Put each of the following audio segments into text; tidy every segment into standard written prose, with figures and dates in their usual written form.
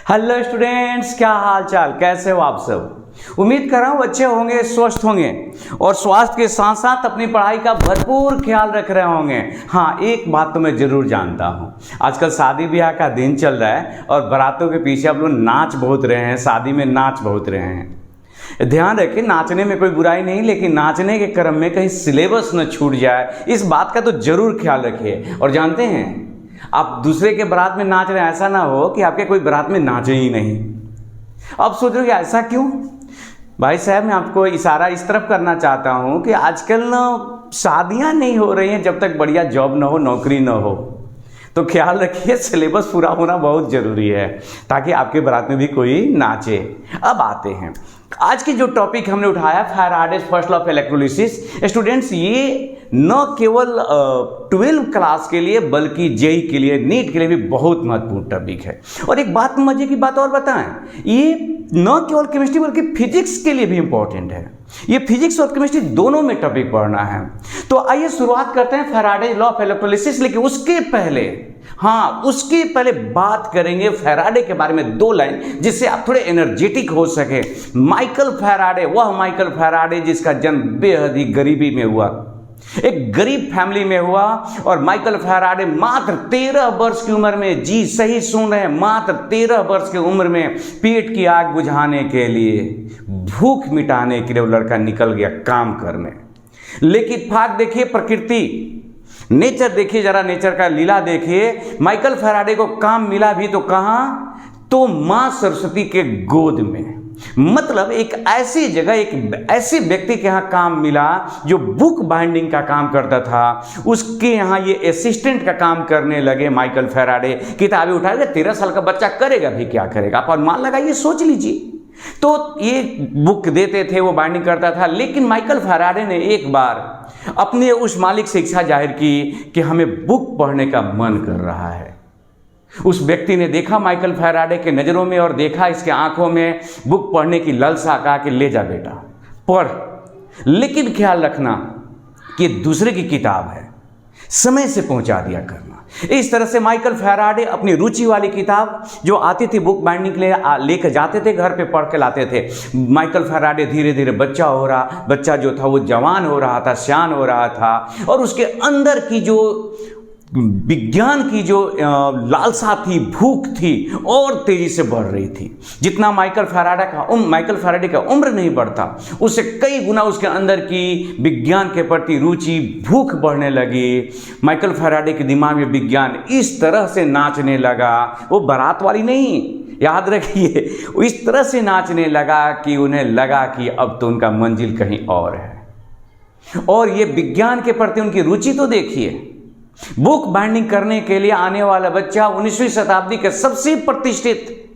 Hello students, क्या हाल चाल, कैसे हो आप सब। उम्मीद कर रहा हूँ अच्छे होंगे, स्वस्थ होंगे और स्वास्थ्य के साथ साथ अपनी पढ़ाई का भरपूर ख्याल रख रहे होंगे। हाँ, एक बात तो मैं जरूर जानता हूँ, आजकल शादी ब्याह का दिन चल रहा है और बारातों के पीछे आप लोग नाच बहुत रहे हैं, शादी में नाच बहुत रहे हैं। ध्यान रखिए, नाचने में कोई बुराई नहीं, लेकिन नाचने के क्रम में कहीं सिलेबस न छूट जाए, इस बात का तो जरूर ख्याल रखिए। और जानते हैं, आप दूसरे के बारात में नाच रहे हैं, ऐसा ना हो कि आपके कोई बारात में नाचे ही नहीं। अब सोच रहे हो ऐसा क्यों? भाई साहब, मैं आपको इशारा इस तरफ करना चाहता हूं कि आजकल ना शादियां नहीं हो रही हैं जब तक बढ़िया जॉब ना हो, नौकरी ना हो। तो ख्याल रखिए, सिलेबस पूरा होना बहुत जरूरी है ताकि आपके बारात में भी कोई नाचे। अब आते हैं आज की जो टॉपिक हमने उठाया, Faraday's first law of electrolysis. Students, ये न केवल 12 क्लास के लिए बल्कि जेई के लिए, नीट के लिए भी बहुत महत्वपूर्ण टॉपिक है। और एक बात, मजे की बात और बताएं, ये न केवल केमिस्ट्री बल्कि फिजिक्स के लिए भी इंपॉर्टेंट है। ये फिजिक्स और केमिस्ट्री दोनों में टॉपिक पढ़ना है। तो आइए शुरुआत करते हैं फैराडेज लॉ ऑफ इलेक्ट्रोलिसिस। लेकिन उसके पहले बात करेंगे फैराडे के बारे में 2 लाइन, जिससे आप थोड़े एनर्जेटिक हो सके। माइकल फैराडे, वह माइकल फैराडे जिसका जन्म बेहद ही गरीबी में हुआ, एक गरीब फैमिली में हुआ। और माइकल फैराडे मात्र 13 वर्ष की उम्र में, जी सही सुन रहे हैं, मात्र 13 वर्ष की उम्र में पेट की आग बुझाने के लिए, भूख मिटाने के लिए वो लड़का निकल गया काम करने। लेकिन फाक देखिए, प्रकृति, नेचर देखिए, जरा नेचर का लीला देखिए। माइकल फैराडे को काम मिला भी तो कहां? तो मां सरस्वती के गोद में। मतलब एक ऐसी जगह, एक ऐसे व्यक्ति के यहां काम मिला जो बुक बाइंडिंग का काम करता था। उसके यहां ये असिस्टेंट का काम करने लगे माइकल फैराडे। किताबें उठाएगा, 13 साल का बच्चा करेगा भी क्या करेगा, आप अनुमान लगाइए, सोच लीजिए। तो ये बुक देते थे, वो बाइंडिंग करता था। लेकिन माइकल फैराडे ने एक बार अपने उस मालिक से इच्छा जाहिर की कि हमें बुक पढ़ने का मन कर रहा है। उस व्यक्ति ने देखा माइकल फैराडे के नज़रों में और देखा इसके आंखों में बुक पढ़ने की ललसा, कहा कि ले जा बेटा पढ़, लेकिन ख्याल रखना कि दूसरे की किताब है, समय से पहुंचा दिया करना। इस तरह से माइकल फैराडे अपनी रुचि वाली किताब जो आती थी बुक बाइंडिंग के लिए लेकर जाते थे, घर पे पढ़ के लाते थे। माइकल फैराडे धीरे धीरे बच्चा जो था वो जवान हो रहा था, सियान हो रहा था। और उसके अंदर की जो विज्ञान की जो लालसा थी, भूख थी, और तेजी से बढ़ रही थी। जितना माइकल फैराडे का उम्र नहीं बढ़ता, उससे कई गुना उसके अंदर की विज्ञान के प्रति रुचि, भूख बढ़ने लगी। माइकल फैराडे के दिमाग में विज्ञान इस तरह से नाचने लगा, वो बारात वाली नहीं, याद रखिए, इस तरह से नाचने लगा कि उन्हें लगा कि अब तो उनका मंजिल कहीं और है। और ये विज्ञान के प्रति उनकी रुचि तो देखिए। बुक बाइंडिंग करने के लिए आने वाला बच्चा 19वीं शताब्दी के सबसे प्रतिष्ठित,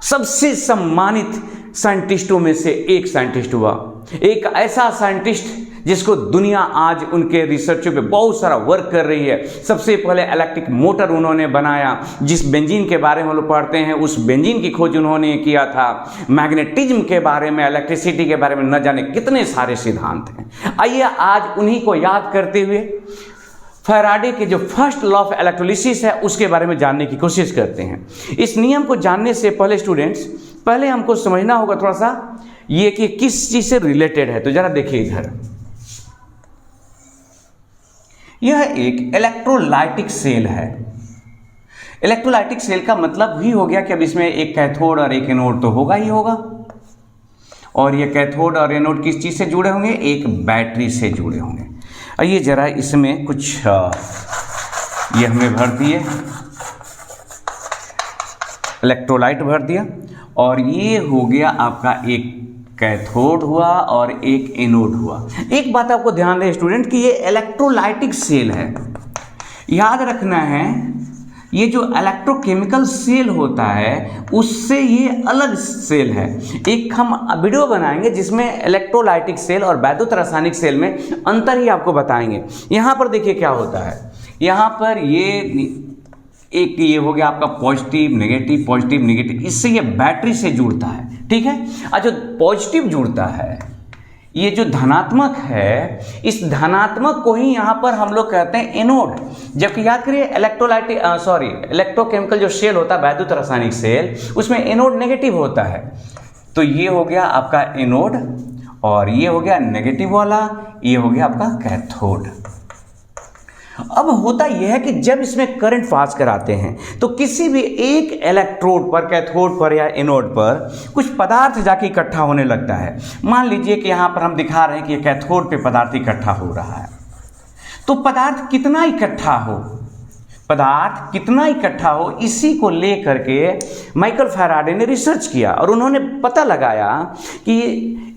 सबसे सम्मानित साइंटिस्टों में से एक साइंटिस्ट हुआ। एक ऐसा साइंटिस्ट जिसको दुनिया आज उनके रिसर्चों पे बहुत सारा वर्क कर रही है। सबसे पहले इलेक्ट्रिक मोटर उन्होंने बनाया, जिस बेंजीन के बारे में हम लोग पढ़ते हैं, उस बेंजीन की खोज उन्होंने किया था। मैग्नेटिज्म के बारे में, इलेक्ट्रिसिटी के बारे में न जाने कितने सारे सिद्धांत हैं। आइए आज उन्हीं को याद करते हुए फैराडे के जो फर्स्ट लॉ ऑफ इलेक्ट्रोलिसिस है उसके बारे में जानने की कोशिश करते हैं। इस नियम को जानने से पहले स्टूडेंट्स, पहले हमको समझना होगा थोड़ा सा ये कि किस चीज से रिलेटेड है। तो जरा देखिए इधर, यह एक इलेक्ट्रोलाइटिक सेल है। इलेक्ट्रोलाइटिक सेल का मतलब भी हो गया कि अब इसमें एक कैथोड और एक एनोड तो होगा ही होगा। और ये कैथोड और एनोड किस चीज से जुड़े होंगे? एक बैटरी से जुड़े होंगे। आइए जरा इसमें कुछ ये हमने भर दिए, इलेक्ट्रोलाइट भर दिया, और ये हो गया आपका एक कैथोड हुआ और एक एनोड हुआ। एक बात आपको ध्यान दें स्टूडेंट कि ये इलेक्ट्रोलाइटिक सेल है। याद रखना है, ये जो इलेक्ट्रोकेमिकल सेल होता है उससे ये अलग सेल है। एक हम वीडियो बनाएंगे जिसमें इलेक्ट्रोलाइटिक सेल और वैद्युत रासायनिक सेल में अंतर ही आपको बताएंगे। यहाँ पर देखिए क्या होता है, यहाँ पर ये हो गया आपका पॉजिटिव नेगेटिव, इससे ये बैटरी से जुड़ता है, ठीक है। अच्छा, पॉजिटिव जुड़ता है, ये जो धनात्मक है, इस धनात्मक को ही यहाँ पर हम लोग कहते हैं एनोड। जबकि याद करिए इलेक्ट्रोकेमिकल जो सेल होता है, वैद्युत रासायनिक सेल, उसमें एनोड नेगेटिव होता है। तो ये हो गया आपका एनोड और ये हो गया नेगेटिव वाला, ये हो गया आपका कैथोड। अब होता यह है कि जब इसमें करंट पास कराते हैं तो किसी भी एक इलेक्ट्रोड पर, कैथोड पर या एनोड पर कुछ पदार्थ जाके इकट्ठा होने लगता है। मान लीजिए कि यहाँ पर हम दिखा रहे हैं कि कैथोड पे पदार्थ इकट्ठा हो रहा है। तो पदार्थ कितना इकट्ठा हो, इसी को लेकर के माइकल फैराडे ने रिसर्च किया और उन्होंने पता लगाया कि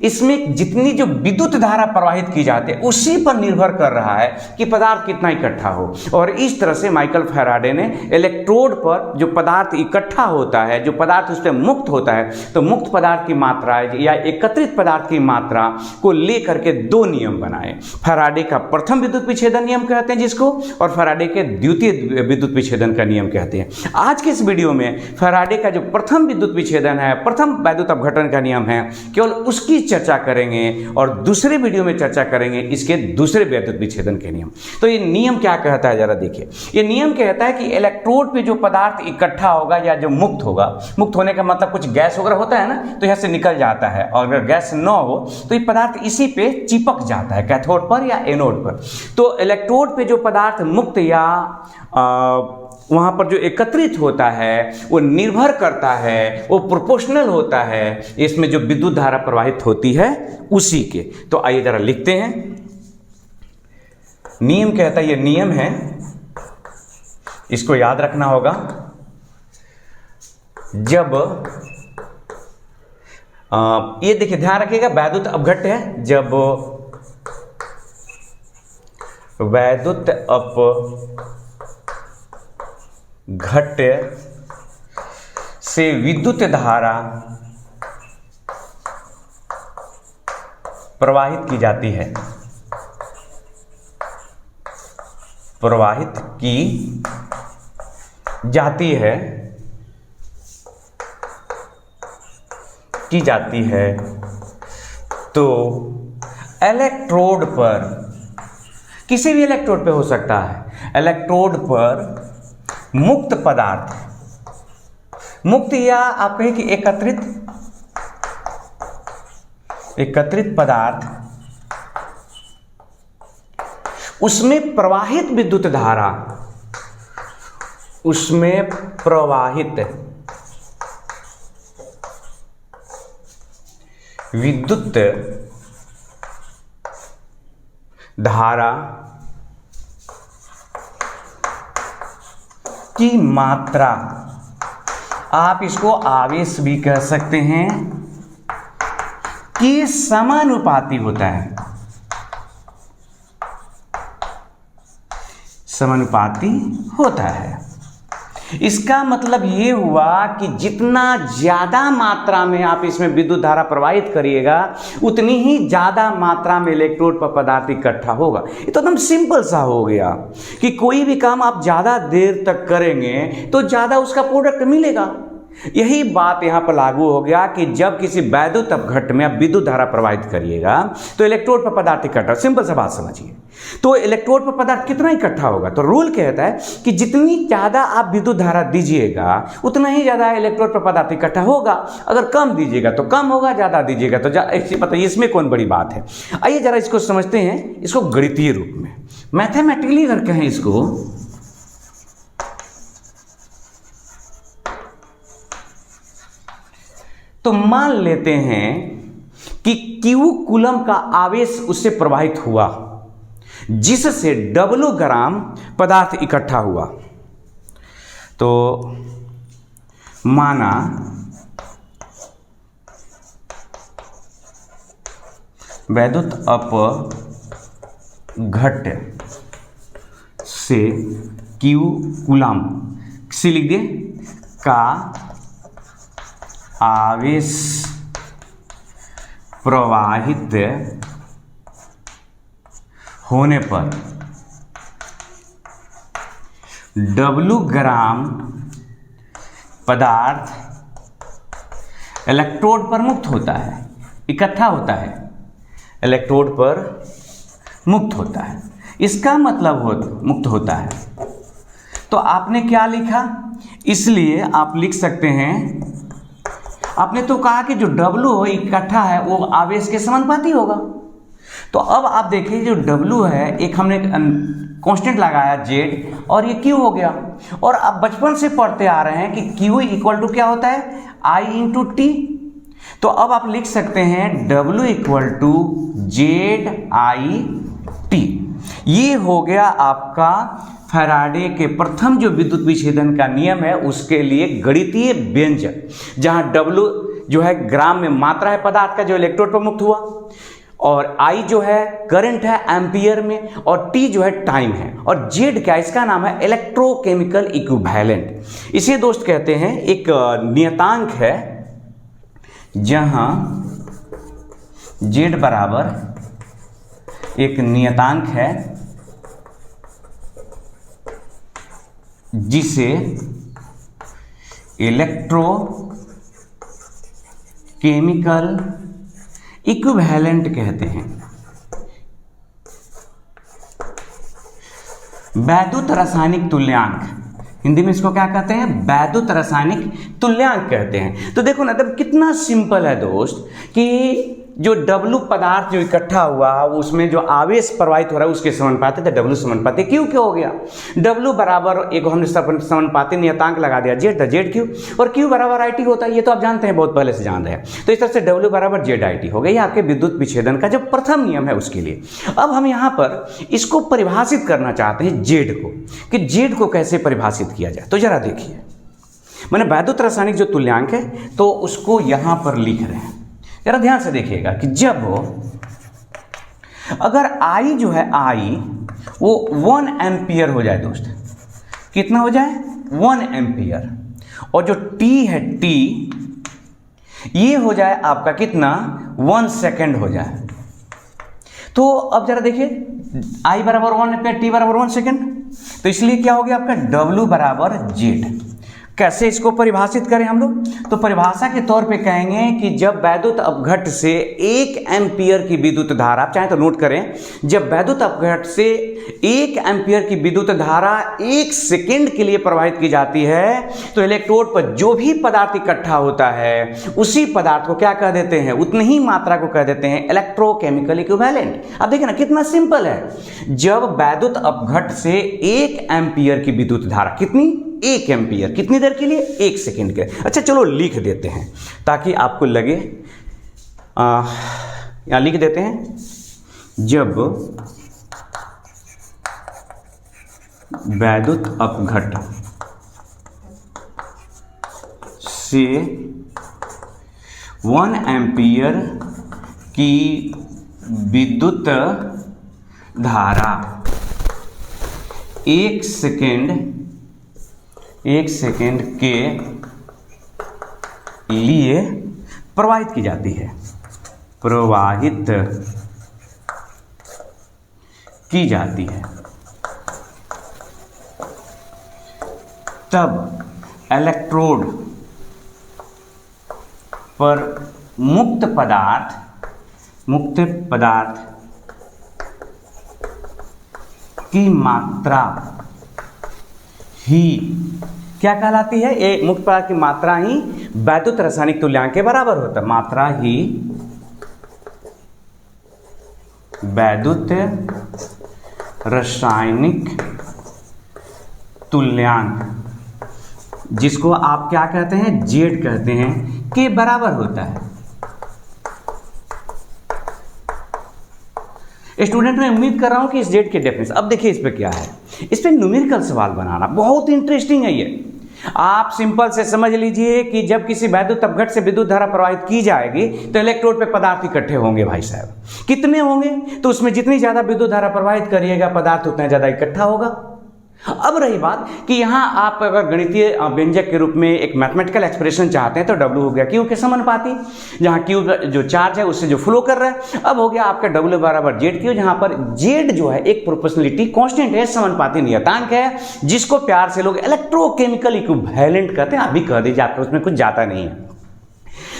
इसमें जितनी जो विद्युत धारा प्रवाहित की जाती है उसी पर निर्भर कर रहा है कि पदार्थ कितना इकट्ठा हो। और इस तरह से माइकल फैराडे ने इलेक्ट्रोड पर जो पदार्थ इकट्ठा होता है, जो पदार्थ उस पर मुक्त होता है, तो मुक्त पदार्थ की मात्रा या एकत्रित पदार्थ की मात्रा को लेकर के दो नियम बनाए। फैराडे का प्रथम विद्युत विच्छेदन नियम कहते हैं जिसको, और फैराडे के द्वितीय विद्युत विच्छेदन का नियम कहते हैं। आज के इस वीडियो में फैराडे का जो प्रथम विद्युत विच्छेदन है, प्रथम वैद्युत अपघटन का नियम है, केवल उसकी चर्चा करेंगे और दूसरे वीडियो में चर्चा करेंगे इसके दूसरे वैद्युत विच्छेदन के नियम। तो ये नियम क्या कहता है जरा देखिए। ये नियम कहता है कि इलेक्ट्रोड पे जो पदार्थ इकट्ठा होगा या जो मुक्त होगा, मुक्त होने का मतलब कुछ गैस वगैरह होता है ना, तो यहाँ से निकल जाता है, और अगर गैस न हो तो ये पदार्थ इसी पे चिपक जाता है, कैथोड पर या एनोड पर। तो इलेक्ट्रोड पे जो पदार्थ मुक्त या वहाँ पर जो एकत्रित होता है वो निर्भर करता है, वो प्रोपोर्शनल होता है इसमें जो विद्युत धारा प्रवाहित होती है उसी के। तो आइए जरा लिखते हैं। नियम कहता है, ये नियम है, इसको याद रखना होगा। जब ये देखिए, ध्यान रखिएगा, वैद्युत अपघट्य है। जब वैद्युत अपघट्य से विद्युत धारा प्रवाहित की जाती है, की जाती है तो इलेक्ट्रोड पर, किसी भी इलेक्ट्रोड पे हो सकता है, इलेक्ट्रोड पर मुक्त पदार्थ, मुक्त या आप कहें कि एकत्रित पदार्थ, उसमें प्रवाहित विद्युत धारा, उसमें प्रवाहित विद्युत धारा की मात्रा, आप इसको आवेश भी कह सकते हैं, कि समानुपाती होता है, समानुपाती होता है। इसका मतलब ये हुआ कि जितना ज्यादा मात्रा में आप इसमें विद्युत धारा प्रवाहित करिएगा उतनी ही ज्यादा मात्रा में इलेक्ट्रोड पर पदार्थ इकट्ठा होगा। ये तो एकदम सिंपल सा हो गया कि कोई भी काम आप ज्यादा देर तक करेंगे तो ज्यादा उसका प्रोडक्ट मिलेगा। यही बात यहाँ पर लागू हो गया कि जब किसी वैद्युत अपघट्य में आप विद्युत धारा प्रवाहित करिएगा तो इलेक्ट्रोड पर पदार्थ इकट्ठा, सिंपल सा बात समझिए। तो इलेक्ट्रोड पर पदार्थ कितना इकट्ठा होगा, तो रूल कहता है कि जितनी ज़्यादा आप विद्युत धारा दीजिएगा उतना ही ज़्यादा इलेक्ट्रोड पर पदार्थ इकट्ठा होगा। अगर कम दीजिएगा तो कम होगा, ज़्यादा दीजिएगा तो बताइए इसमें कौन बड़ी बात है। आइए जरा इसको समझते हैं, इसको गणितीय रूप में, मैथमेटिकली अगर कहें इसको, तो मान लेते हैं कि Q कूलम का आवेश उससे प्रवाहित हुआ जिससे W ग्राम पदार्थ इकट्ठा हुआ। तो माना वैद्युत अपघट्य से Q कूलम से लिख दिए का आवेश प्रवाहित होने पर W ग्राम पदार्थ इलेक्ट्रोड पर मुक्त होता है, इकट्ठा होता है। इलेक्ट्रोड पर मुक्त होता है। इसका मतलब मुक्त होता है। तो आपने क्या लिखा, इसलिए आप लिख सकते हैं, आपने तो कहा कि जो W हो इकट्ठा है वो आवेश के समानुपाती होगा। तो अब आप देखिए जो W है, एक हमने कांस्टेंट लगाया Z और ये Q हो गया। और अब बचपन से पढ़ते आ रहे हैं कि Q इक्वल टू क्या होता है, I इंटू T। तो अब आप लिख सकते हैं W इक्वल टू ZIT। ये हो गया आपका फैराडे के प्रथम जो विद्युत विच्छेदन का नियम है उसके लिए गणितीय व्यंजक, जहां W जो है ग्राम में मात्रा है पदार्थ का जो इलेक्ट्रोड पर मुक्त हुआ, और I जो है करंट है एम्पियर में, और T जो है टाइम है, और Z क्या, इसका नाम है इलेक्ट्रोकेमिकल इक्विवेलेंट। इसे दोस्त कहते हैं एक नियतांक है जहां Z बराबर एक नियतांक है जिसे इलेक्ट्रोकेमिकल इक्विवेलेंट कहते हैं। वैद्युत रासायनिक तुल्यांक, हिंदी में इसको क्या कहते हैं, वैद्युत रासायनिक तुल्यांक कहते हैं। तो देखो ना, तब कितना सिंपल है दोस्त कि जो W पदार्थ जो इकट्ठा हुआ उसमें जो आवेश प्रवाहित हो रहा है उसके समानुपाती, तो W समानुपाती Q क्या हो गया, W बराबर एक हमने समानुपाती नियतांक लगा दिया Z, तो ZQ, और Q बराबर IT होता है, ये तो आप जानते हैं, बहुत पहले से जान रहे हैं। तो इस तरह से W बराबर ZIT हो गया, ये आपके विद्युत विच्छेदन का जो प्रथम नियम है उसके लिए। अब हम यहाँ पर इसको परिभाषित करना चाहते हैं Z को, कि Z को कैसे परिभाषित किया जाए। तो जरा देखिए, मैंने वैद्युत रासायनिक जो तुल्यांक है तो उसको यहाँ पर लिख रहे हैं, जरा ध्यान से देखिएगा कि जब अगर I जो है I वो 1 एम्पियर हो जाए दोस्त, कितना हो जाए, 1 एम्पियर, और जो T है T ये हो जाए आपका कितना, 1 सेकेंड हो जाए। तो अब जरा देखिए I बराबर 1 एम्पियर, T बराबर 1 सेकेंड, तो इसलिए क्या हो गया आपका W बराबर Z। कैसे इसको परिभाषित करें हम लोग, तो परिभाषा के तौर पे कहेंगे कि जब वैद्युत अपघट्ट से 1 एम्पियर की विद्युत धारा, आप चाहें तो नोट करें, जब वैद्युत अपघट्ट से 1 एम्पियर की विद्युत धारा 1 सेकेंड के लिए प्रवाहित की जाती है, तो इलेक्ट्रोड पर जो भी पदार्थ इकट्ठा होता है उसी पदार्थ को क्या कह देते हैं, उतनी ही मात्रा को कह देते हैं इलेक्ट्रोकेमिकल इक्विवेलेंट। अब देखिए ना कितना सिंपल है, जब वैद्युत अपघट्ट से 1 एम्पियर की विद्युत धारा, कितनी, 1 एम्पियर, कितनी देर के लिए, 1 सेकेंड के। अच्छा चलो लिख देते हैं ताकि आपको लगे, यहां लिख देते हैं, जब वैद्युत अपघट्ट से 1 एम्पियर की विद्युत धारा 1 सेकेंड के लिए प्रवाहित की जाती है, प्रवाहित की जाती है, तब इलेक्ट्रोड पर मुक्त पदार्थ की मात्रा ही क्या कहलाती है, ये मुक्त पदार्थ की मात्रा ही वैद्युत रासायनिक तुल्यांक के बराबर होता है। मात्रा ही वैद्युत रासायनिक तुल्यांक, जिसको आप क्या कहते हैं, Z कहते हैं, के बराबर होता है। स्टूडेंट मैं उम्मीद कर रहा हूं कि इस Z के डेफिनेशन, अब देखिए इस पे क्या है, इस पे न्यूमेरिकल सवाल बनाना बहुत इंटरेस्टिंग है। ये आप सिंपल से समझ लीजिए कि जब किसी वैद्युत अपघट्ट से विद्युत धारा प्रवाहित की जाएगी तो इलेक्ट्रोड पे पदार्थ इकट्ठे होंगे भाई साहब, कितने होंगे, तो उसमें जितनी ज्यादा विद्युत धारा प्रवाहित करिएगा पदार्थ उतना ज्यादा इकट्ठा होगा। अब रही बात कि यहाँ आप अगर गणितीय व्यंजक के रूप में एक मैथमेटिकल एक्सप्रेशन चाहते हैं तो W हो गया Q के समानुपाती, जहाँ Q जो चार्ज है उससे जो फ्लो कर रहा है। अब हो गया आपका W बराबर ZQ, जहाँ पर Z जो है एक प्रोपोर्शनलिटी कांस्टेंट है, समानुपाती नियतांक है, जिसको प्यार से लोग इलेक्ट्रोकेमिकल इक्विवेलेंट कहते हैं। अभी कह दीजिए, आपको उसमें कुछ जाता नहीं है।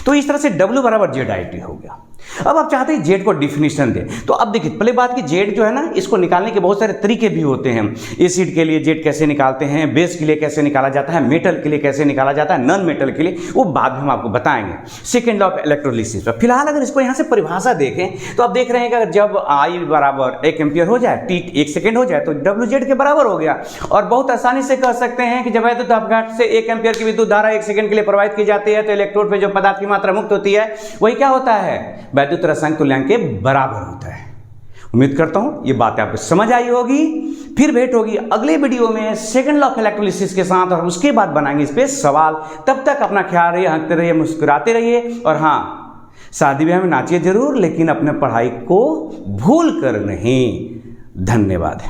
तो इस तरह से W बराबर ZIT हो गया। अब आप चाहते हैं जेड को डिफिनीशन दे, तो अब देखिए पहले बात कि जेड जो है ना, इसको निकालने के बहुत सारे तरीके भी होते हैं। एसिड के लिए जेड कैसे निकालते हैं, बेस के लिए कैसे निकाला जाता है, मेटल के लिए कैसे निकाला जाता है, नॉन मेटल के लिए, वो बाद में हम आपको बताएंगे सेकेंड लॉ ऑफ इलेक्ट्रोलिसिस पर। फिलहाल अगर इसको यहाँ से परिभाषा देखें तो आप देख रहे हैं कि जब आई बराबर 1 एम्पियर हो जाए, टी 1 सेकेंड हो जाए, तो डब्ल्यू जेड के बराबर हो गया। और बहुत आसानी से कह सकते हैं कि जब विद्युत अपघात से 1 एम्पियर की विद्युत धारा 1 सेकेंड के लिए प्रवाहित की जाती है, तो इलेक्ट्रोड पे जो पदार्थ की मात्रा मुक्त होती है वही क्या होता है, वैद्युत रासायनिक तुल्यांक के बराबर होता है। उम्मीद करता हूं ये बातें आपको समझ आई होगी। फिर भेंट होगी अगले वीडियो में सेकंड लॉ ऑफ इलेक्ट्रोलिसिस के साथ, और उसके बाद बनाएंगे इस पे सवाल। तब तक अपना ख्याल रहिए, हंसते रहिए, मुस्कुराते रहिए, और हाँ, शादी ब्याह में नाचिए जरूर, लेकिन अपने पढ़ाई को भूल कर नहीं। धन्यवाद।